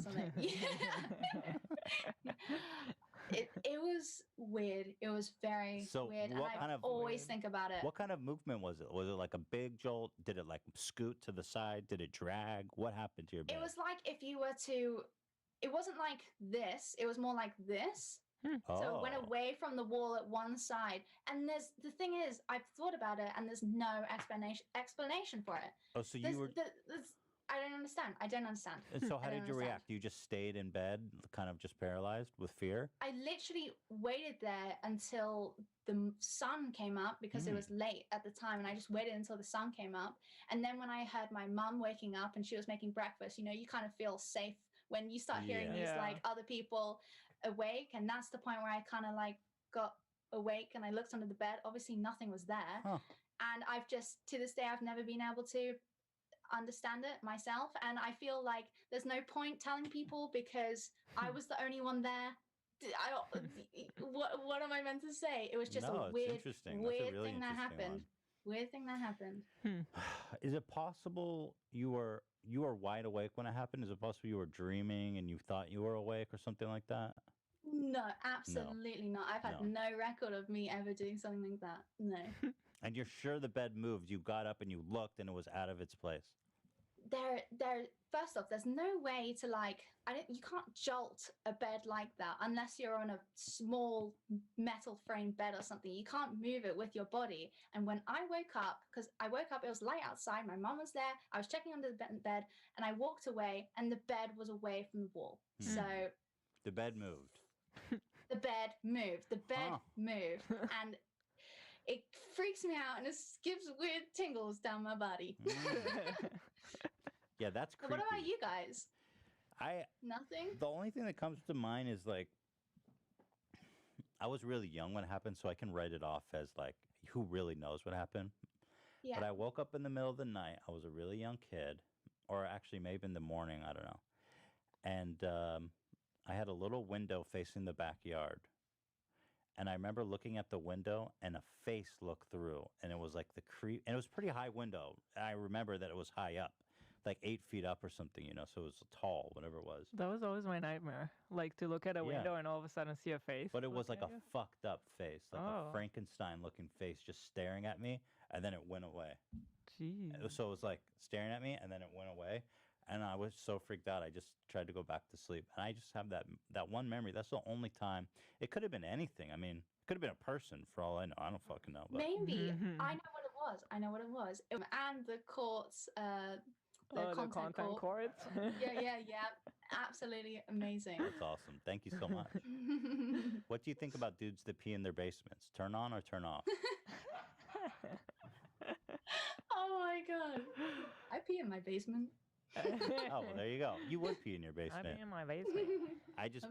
something. Yeah. It was weird. It was very weird. And I always think about it. What kind of movement was it? Was it like a big jolt? Did it like scoot to the side? Did it drag? What happened to your bed? It was like if you were to, it wasn't like this. It was more like this. So it went away from the wall at one side. And the thing is, I've thought about it and there's no explanation for it. Oh, so you were... I don't understand. And so how did you react? You just stayed in bed, kind of just paralyzed with fear? I literally waited there until the sun came up because it was late at the time. And I just waited until the sun came up. And then when I heard my mum waking up and she was making breakfast, you kind of feel safe when you start hearing these like other people awake. And that's the point where I kind of like got awake and I looked under the bed. Obviously nothing was there. And I've just, to this day, I've never been able to understand it myself. And I feel like there's no point telling people because I was the only one there. What am I meant to say? It was just a weird thing that happened. Weird thing that happened. Is it possible you were wide awake when it happened? Is it possible you were dreaming and you thought you were awake or something like that? No, absolutely not. I've had no record of me ever doing something like that. No. And you're sure the bed moved? You got up and you looked and it was out of its place. First off, there's no way to you can't jolt a bed like that unless you're on a small metal frame bed or something. You can't move it with your body. And when I woke up, it was light outside, my mom was there, I was checking under the bed and I walked away and the bed was away from the wall. So the bed moved. The bed moved. And it freaks me out and it gives weird tingles down my body. Yeah, that's creepy. What about you guys? Nothing? The only thing that comes to mind is I was really young when it happened, so I can write it off as who really knows what happened. Yeah. But I woke up in the middle of the night. I was a really young kid, or actually maybe in the morning, I don't know. And I had a little window facing the backyard. And I remember looking at the window and a face looked through and it was like and it was a pretty high window. I remember that it was high up, like 8 feet up or something, so it was tall, whatever it was. That was always my nightmare. To look at a window and all of a sudden see a face. But it was like a fucked up face, like a Frankenstein looking face just staring at me. And then it went away. Jeez. So it was like staring at me and then it went away. And I was so freaked out, I just tried to go back to sleep. And I just have that one memory. That's the only time. It could have been anything. I mean, it could have been a person for all I know. I don't fucking know. But. Maybe. I know what it was. And the courts, the content courts. Yeah. Absolutely amazing. That's awesome. Thank you so much. What do you think about dudes that pee in their basements? Turn on or turn off? Oh my God. I pee in my basement. Oh, well, there you go. You would pee in your basement. I pee in my basement. I just